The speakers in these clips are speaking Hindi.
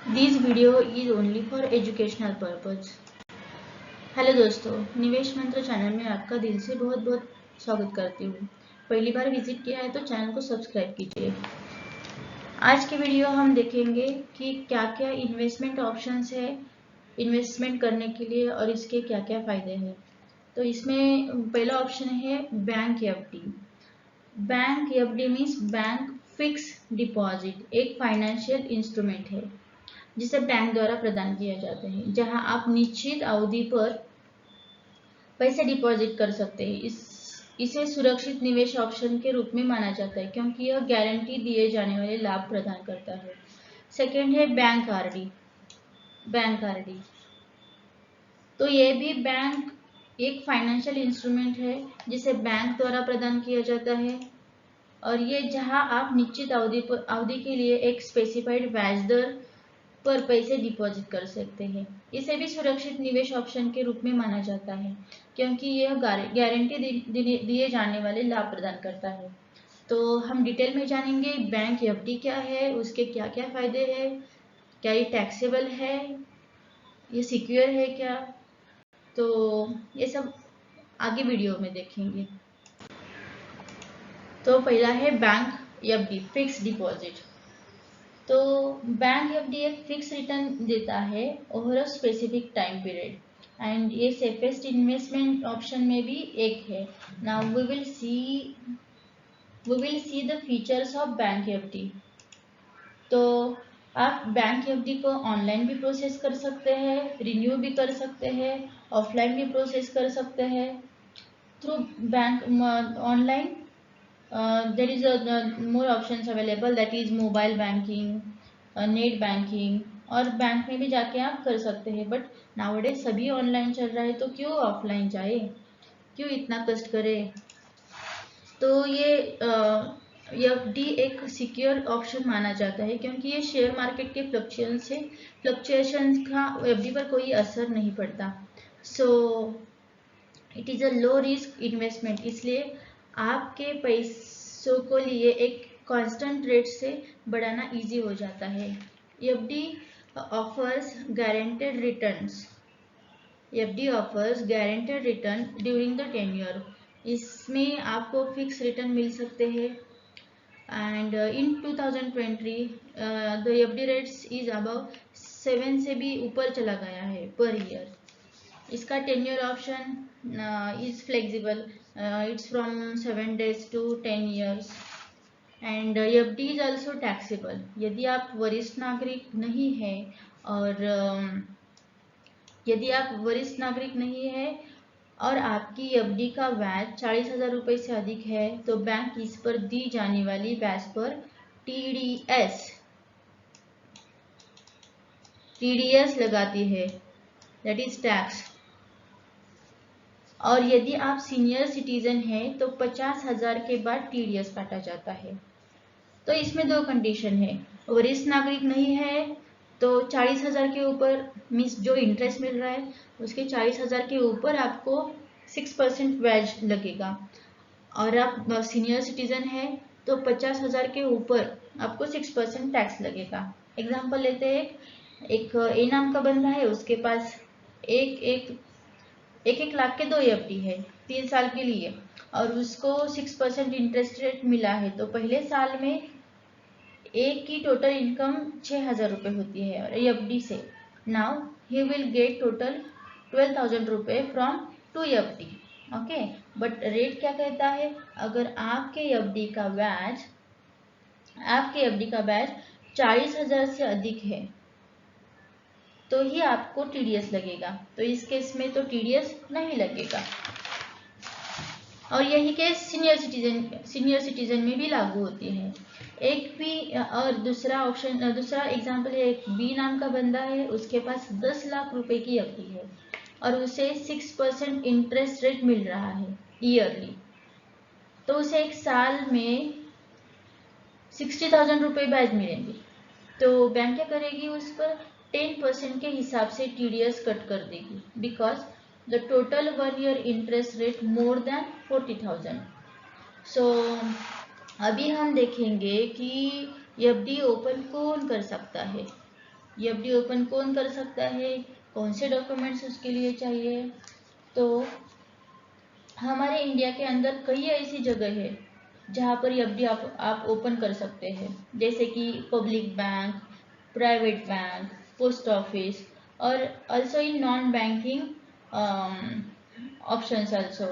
This video is only for educational purpose. Hello दोस्तों, निवेश मंत्र चैनल में आपका दिल से बहुत बहुत स्वागत करती हूँ। पहली बार विजिट किया है तो चैनल को सब्सक्राइब कीजिए। आज के वीडियो हम देखेंगे कि क्या क्या इन्वेस्टमेंट ऑप्शंस है इन्वेस्टमेंट करने के लिए और इसके क्या क्या फायदे हैं। तो इसमें पहला ऑप्शन है bank FD. Bank FD means bank fix deposit, एक फाइनेंशियल इंस्ट्रूमेंट है जिसे बैंक द्वारा प्रदान किया जाते हैं, जहां आप निश्चित अवधि पर पैसे डिपॉजिट कर सकते हैं। इसे सुरक्षित निवेश ऑप्शन के रूप में माना जाता है क्योंकि यह गारंटी दिए जाने वाले लाभ प्रदान करता है। सेकेंड है बैंक आरडी। बैंक आरडी तो यह भी बैंक एक फाइनेंशियल इंस्ट्रूमेंट है जिसे बैंक द्वारा प्रदान किया जाता है और ये जहां आप निश्चित अवधि के लिए एक स्पेसिफाइड ब्याज दर पर पैसे डिपॉजिट कर सकते हैं। इसे भी सुरक्षित निवेश ऑप्शन के रूप में माना जाता है क्योंकि यह गारंटी दिए जाने वाले लाभ प्रदान करता है। तो हम डिटेल में जानेंगे बैंक एफडी क्या है, उसके क्या क्या फायदे हैं, क्या ये टैक्सेबल है, ये सिक्योर है क्या, तो ये सब आगे वीडियो में देखेंगे। तो पहला है बैंक एफडी, फिक्स डिपॉजिट। तो बैंक एफडी एक फिक्स रिटर्न देता है over a specific time period and ये सेफेस्ट इन्वेस्टमेंट ऑप्शन में भी एक है। Now we will see the features of bank FD. तो आप बैंक एफडी को ऑनलाइन भी प्रोसेस कर सकते हैं, रिन्यू भी कर सकते हैं, ऑफलाइन भी प्रोसेस कर सकते हैं through bank online. There is more options available, that is mobile banking, net banking, और बैंक में भी जाके आप कर सकते हैं। बट नाउअडेज सभी ऑनलाइन चल रहा है तो क्यों ऑफलाइन जाए, क्यों इतना कष्ट करे। तो ये एफडी एक सिक्योर ऑप्शन माना जाता है क्योंकि ये शेयर मार्केट के फ्लक्चुएशन का एफडी पर कोई असर नहीं पड़ता। So it is a low risk investment, इसलिए आपके पैसों को लिए एक कांस्टेंट रेट से बढ़ाना इजी हो जाता है। FD offers guaranteed returns. FD offers guaranteed return during the tenure. इसमें आपको फिक्स रिटर्न मिल सकते हैं and in 2020 the FD rates is above 7 से भी ऊपर चला गया है पर ईयर। इसका tenure option is flexible, it's from 7 days to 10 years and FD is also taxable. यदि आप वरिष्ठ नागरिक नहीं है और आपकी एफडी का ब्याज 40,000 रुपये से अधिक है तो बैंक इस पर दी जाने वाली ब्याज पर टीडीएस लगाती है, दैट इज टैक्स। और यदि आप सीनियर सिटीजन हैं तो 50,000 के बाद टीडीएस काटा जाता है। तो इसमें दो कंडीशन है, वरिष्ठ नागरिक नहीं है तो 40,000 के ऊपर मीन्स जो इंटरेस्ट मिल रहा है उसके 40,000 के ऊपर आपको 6% ब्याज लगेगा, और आप सीनियर सिटीजन है तो 50,000 के ऊपर आपको 6% टैक्स लगेगा। एग्जाम्पल लेते हैं, एक ए नाम का बंदा है, उसके पास एक लाख के 2 एफडी है 3 साल के लिए और उसको 6% इंटरेस्ट रेट मिला है तो पहले साल में एक की टोटल इनकम 6,000 रुपये होती है और एफडी से। Now he will get total 12,000 रुपये from 2 FD. Okay, but rate क्या कहता है, अगर आपके एफडी का बैच 40,000 से अधिक है तो ही आपको टीडीएस लगेगा। तो इस केस में तो टीडीएस नहीं लगेगा और यही केस सीनियर सिटीजन में भी लागू होती है। एक भी और दूसरा एग्जांपल है, एक बी नाम का बंदा है, उसके पास 10 लाख रुपए की एफडी है और उसे 6% इंटरेस्ट रेट मिल रहा है ईयरली, तो उसे एक साल में 60,000 रुपये ब्याज मिलेंगे। तो बैंक क्या करेगी, उस पर 10% के हिसाब से टीडीएस कट कर देगी because the total 1 year interest rate more than 40,000। सो अभी हम देखेंगे कि एफडी ओपन कौन कर सकता है। एफडी ओपन कौन कर सकता है, कौन से डॉक्यूमेंट्स उसके लिए चाहिए। तो हमारे इंडिया के अंदर कई ऐसी जगह है जहाँ पर एफडी आप ओपन कर सकते हैं, जैसे कि public bank, private bank, post office, और also in non banking options also.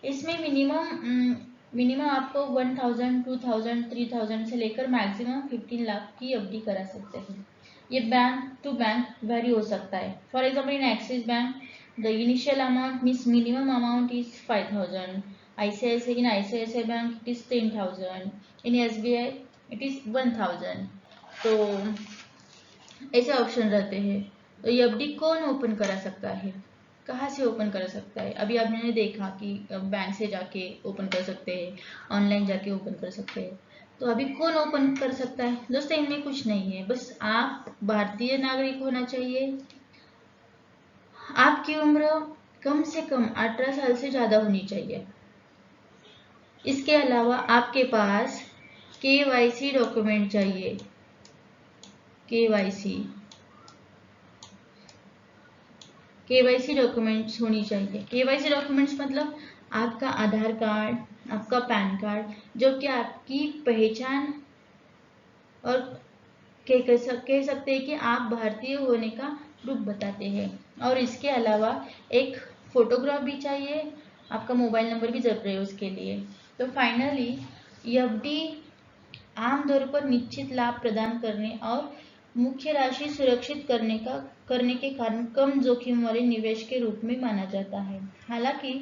इसमें मिनिमम आपको 1000, 2000, 3000 से लेकर मैक्सिमम 15 लाख की एफडी करा सकते हैं। ये बैंक टू बैंक वेरी हो सकता है। For example in axis bank the initial amount means minimum amount is 5000, ICICI in ICICI bank it is 10,000, in SBI it is 1000। तो ऐसे ऑप्शन रहते हैं। तो ये एफडी कौन ओपन करा सकता है, कहाँ से ओपन कर सकता है? अभी आपने देखा कि बैंक से जाके ओपन कर सकते हैं, ऑनलाइन जाके ओपन कर सकते हैं। तो अभी कौन ओपन कर सकता है दोस्तों? इनमें कुछ नहीं है, बस आप भारतीय नागरिक होना चाहिए, आपकी उम्र कम से कम 18 साल से ज़्यादा होनी चाहिए। इसके अलावा आपके पास केवाईसी डॉक्यूमेंट चाहिए। केवाईसी डॉक्यूमेंट्स होनी चाहिए। केवाईसी डॉक्यूमेंट्स मतलब आपका आधार कार्ड, आपका पैन कार्ड, जो कि आपकी पहचान और कह सकते हैं कि आप भारतीय होने का प्रूफ बताते हैं। और इसके अलावा एक फोटोग्राफ भी चाहिए, आपका मोबाइल नंबर भी जरूरी है उसके लिए। तो फाइनली एफडी आमतौर पर निश्चित लाभ प्रदान करने और मुख्य राशि सुरक्षित करने के कारण कम जोखिम वाले निवेश के रूप में माना जाता है। हालांकि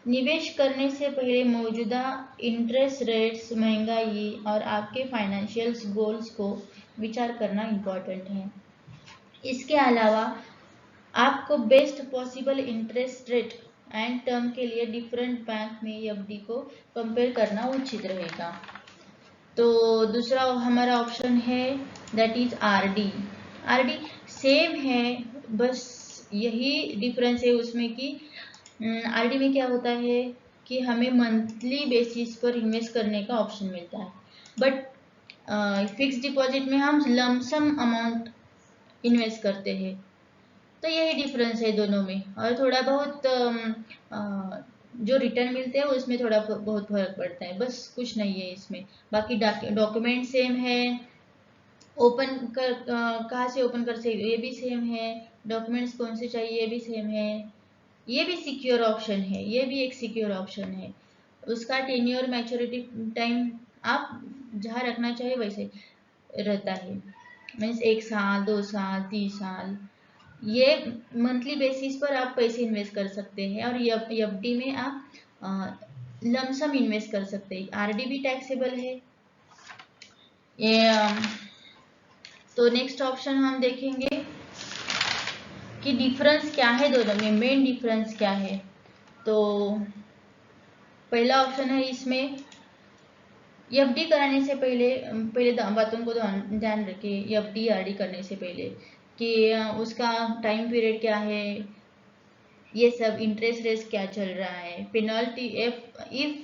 निवेश करने से पहले मौजूदा इंटरेस्ट रेट्स, महंगाई और आपके फाइनेंशियल गोल्स को विचार करना इम्पोर्टेंट है। इसके अलावा आपको best possible interest rate and term के लिए डिफरेंट बैंक में एफडी को कंपेयर करना उचित रहेगा। तो दूसरा हमारा ऑप्शन है that is RD. RD same है, बस यही डिफरेंस है उसमें कि आरडी में क्या होता है कि हमें मंथली बेसिस पर इन्वेस्ट करने का ऑप्शन मिलता है, बट फिक्स डिपॉजिट में हम लमसम अमाउंट इन्वेस्ट करते हैं। तो यही डिफरेंस है दोनों में, और थोड़ा बहुत जो रिटर्न मिलते हैं उसमें थोड़ा बहुत फर्क पड़ता है, बस कुछ नहीं है इसमें। बाकी डॉक्यूमेंट सेम है, ओपन कर कहाँ से ओपन कर सकते ये भी सेम है, डॉक्यूमेंट्स कौन से चाहिए ये भी सेम है। ये भी सिक्योर ऑप्शन है, ये भी एक सिक्योर ऑप्शन है। उसका टेन्योर मैच्योरिटी टाइम आप जहाँ रखना चाहिए वैसे रहता है, मीन्स 1 साल, 2 साल, 30 साल। ये मंथली बेसिस पर आप पैसे इन्वेस्ट कर सकते हैं, और एफडी में आप लमसम इन्वेस्ट कर सकते हैं। आरडी भी टैक्सेबल है। ये तो नेक्स्ट ऑप्शन हम देखेंगे कि डिफरेंस क्या है दोनों में, मेन डिफरेंस क्या है। तो पहला ऑप्शन है इसमें एफडी कराने से पहले बातों को ध्यान रखिए एफडी आरडी करने से पहले कि उसका टाइम पीरियड क्या है, ये सब इंटरेस्ट रेट क्या चल रहा है, पेनल्टी इफ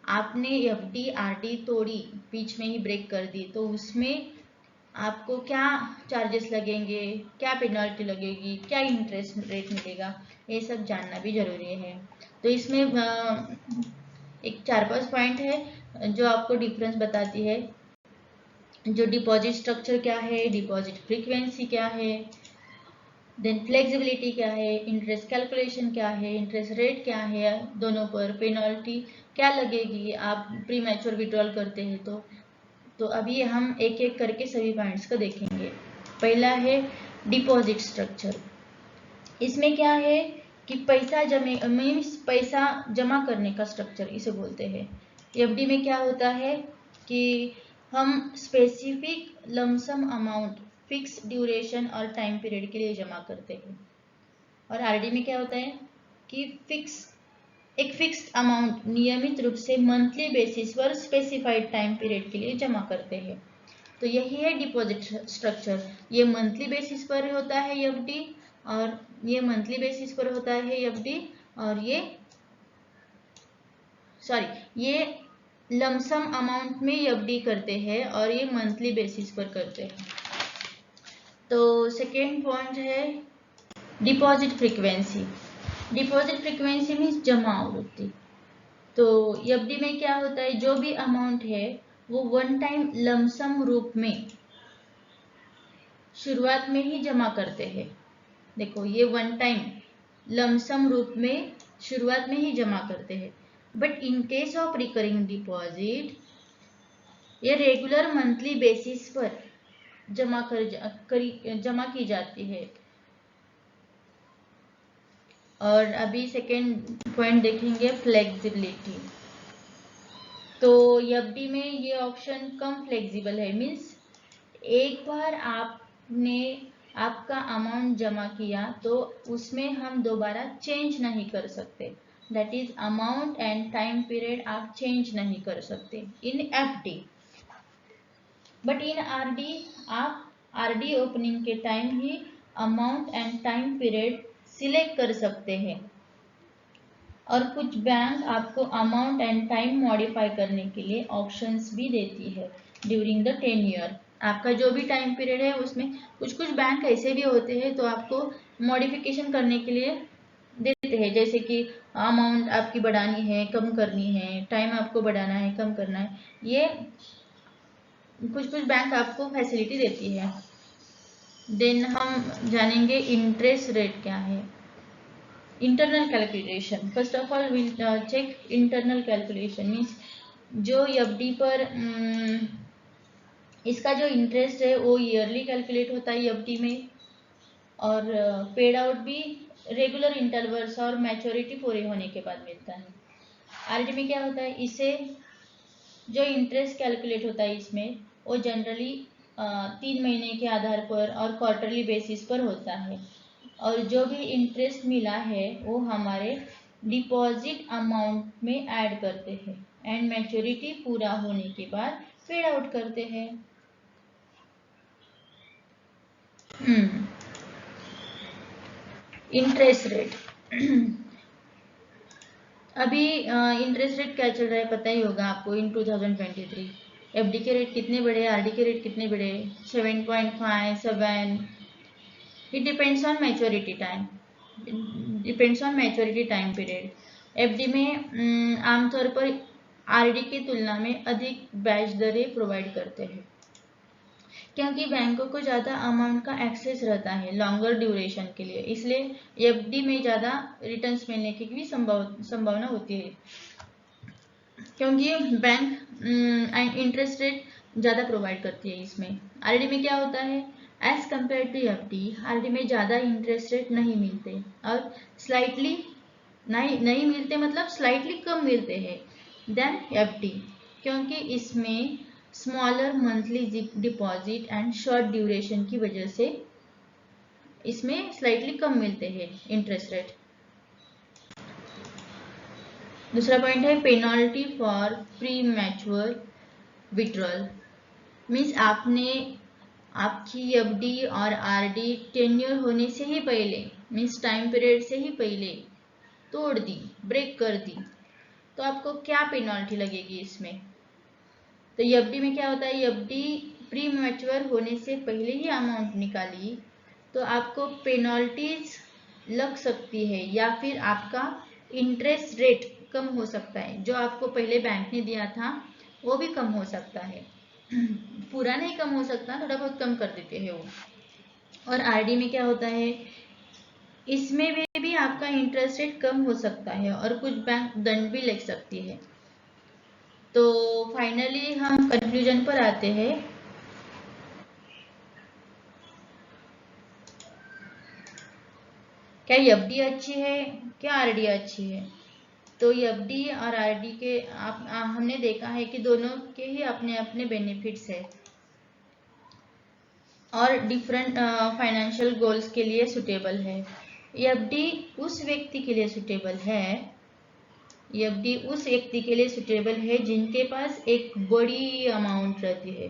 आपने एफडी आरडी तोड़ी, बीच में ही ब्रेक कर दी, तो उसमें आपको क्या चार्जेस लगेंगे, क्या पेनल्टी लगेगी, क्या इंटरेस्ट रेट मिलेगा, ये सब जानना भी जरूरी है। तो इसमें एक 4-5 पॉइंट है जो आपको डिफरेंस बताती है। जो डिपॉजिट स्ट्रक्चर क्या है, डिपॉजिट फ्रीक्वेंसी क्या है, देन फ्लेक्सिबिलिटी क्या है, इंटरेस्ट कैलकुलेशन क्या है, इंटरेस्ट रेट क्या है, दोनों पर पेनल्टी क्या लगेगी आप प्री मैच्योर विड्रॉल करते हैं। तो अभी हम एक एक करके सभी पॉइंट्स को देखेंगे। पहला है डिपॉजिट स्ट्रक्चर। इसमें क्या है कि पैसा मीन्स पैसा जमा करने का स्ट्रक्चर इसे बोलते हैं। एफडी में क्या होता है कि हम specific lump sum amount fix duration और टाइम पीरियड के लिए जमा करते हैं, और आरडी में क्या होता है कि एक फिक्स्ड अमाउंट नियमित रूप से मंथली बेसिस पर स्पेसिफाइड टाइम पीरियड के लिए जमा करते हैं। तो यही है डिपॉजिट स्ट्रक्चर। ये मंथली बेसिस पर होता है एफडी, और ये मंथली बेसिस पर होता है एफडी, और ये लमसम अमाउंट में एफडी करते हैं और ये मंथली बेसिस पर करते हैं। तो सेकेंड पॉइंट है deposit frequency. Deposit frequency means जमा आवृत्ति। तो एफडी में क्या होता है, जो भी अमाउंट है वो वन टाइम लमसम रूप में शुरुआत में ही जमा करते हैं। देखो ये वन टाइम लमसम रूप में शुरुआत में ही जमा करते हैं। But in case of recurring deposit ये रेगुलर मंथली बेसिस पर जमा की जाती है। और अभी सेकेंड पॉइंट देखेंगे फ्लेक्सिबिलिटी। तो एफडी में ये ऑप्शन कम फ्लेक्सिबल है, मीन्स एक बार आपने आपका अमाउंट जमा किया तो उसमें हम दोबारा चेंज नहीं कर सकते। That is amount and time period आप चेंज नहीं कर सकते इन एफडी। बट इन आरडी आप आरडी ओपनिंग के time he amount and time period select कर सकते हैं। और कुछ बैंक आपको अमाउंट एंड टाइम मॉडिफाई करने के लिए ऑप्शंस भी देती है ड्यूरिंग द टेन्योर। आपका जो भी टाइम पीरियड है उसमें कुछ बैंक ऐसे भी होते हैं तो आपको मॉडिफिकेशन करने के लिए देते हैं, जैसे कि अमाउंट आपकी बढ़ानी है, कम करनी है, टाइम आपको बढ़ाना है, कम करना है। ये कुछ बैंक आपको फैसिलिटी देती है। देन हम जानेंगे इंटरेस्ट रेट क्या है। Internal calculation, first of all will check internal calculation means जो एफडी पर इसका जो इंटरेस्ट है वो ईयरली कैलकुलेट होता है एफडी में, और पेड आउट भी रेगुलर इंटरवल्स और मैच्योरिटी पूरे होने के बाद मिलता है। आरडी में क्या होता है, इसे जो इंटरेस्ट कैलकुलेट होता है इसमें वो जनरली 3 महीने के आधार पर और क्वार्टरली बेसिस पर होता है। और जो भी इंटरेस्ट मिला है वो हमारे डिपॉजिट अमाउंट में ऐड करते हैं एंड मैच्योरिटी पूरा होने के बाद पेड आउट करते हैं। इंटरेस्ट रेट अभी इंटरेस्ट रेट क्या चल रहा है पता ही होगा आपको। इन 2023 एफडी के रेट कितने बढ़े, आरडी के रेट कितने बढ़े, 7.5, 7। It depends on maturity time, depends on maturity time period. FD में आमतौर पर आरडी की तुलना में अधिक ब्याज दरें प्रोवाइड करते हैं क्योंकि बैंकों को ज़्यादा अमाउंट का एक्सेस रहता है लॉन्गर ड्यूरेशन के लिए, इसलिए एफडी में ज़्यादा रिटर्न्स मिलने की भी संभावना होती है क्योंकि बैंक इंटरेस्ट रेट ज़्यादा प्रोवाइड करती है इसमें। आरडी में क्या होता है, as compare to FD RD में ज़्यादा इंटरेस्ट रेट नहीं मिलते और स्लाइटली नहीं मिलते मतलब स्लाइटली कम मिलते हैं देन एफडी, क्योंकि इसमें smaller monthly deposit and short duration की वजह से इसमें स्लाइटली कम मिलते हैं इंटरेस्ट रेट। दूसरा पॉइंट है penalty for pre mature withdrawal. Means आपने आपकी एफडी और आरडी टेन्योर होने से ही पहले मीन्स टाइम पीरियड से ही पहले तोड़ दी, ब्रेक कर दी, तो आपको क्या पेनल्टी लगेगी इसमें। तो एफडी में क्या होता है, एफडी प्री मैच्योर होने से पहले ही अमाउंट निकाली तो आपको पेनल्टीज लग सकती है या फिर आपका इंटरेस्ट रेट कम हो सकता है। जो आपको पहले बैंक ने दिया था वो भी कम हो सकता है, पूरा नहीं कम हो सकता, थोड़ा बहुत कम कर देते हैं वो। और आरडी में क्या होता है, इसमें भी आपका इंटरेस्ट रेट कम हो सकता है और कुछ बैंक दंड भी लग सकती है। तो फाइनली हम कंक्लूजन पर आते हैं। क्या एफडी अच्छी है, क्या आरडी अच्छी है। तो एफडी और आरडी के हमने देखा है कि दोनों के ही अपने अपने बेनिफिट्स है और डिफरेंट फाइनेंशियल गोल्स के लिए सुटेबल है। एफडी उस व्यक्ति के लिए सुटेबल है, एफडी उस व्यक्ति के लिए सुटेबल है जिनके पास एक बड़ी अमाउंट रहती है,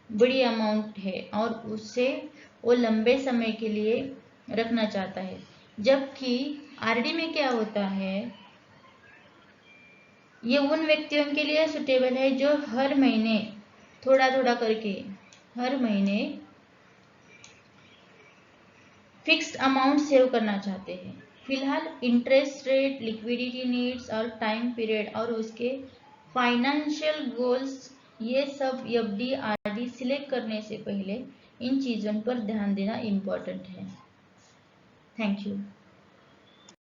बड़ी अमाउंट है और उससे वो लंबे समय के लिए रखना चाहता है। जबकि आरडी में क्या होता है, ये उन व्यक्तियों के लिए सुटेबल है जो हर महीने थोड़ा थोड़ा करके हर महीने फिक्स्ड अमाउंट सेव करना चाहते हैं। फिलहाल इंटरेस्ट रेट, लिक्विडिटी नीड्स और टाइम पीरियड और उसके फाइनेंशियल गोल्स, ये सब एफडी आरडी सिलेक्ट करने से पहले इन चीज़ों पर ध्यान देना इम्पोर्टेंट है। Thank you.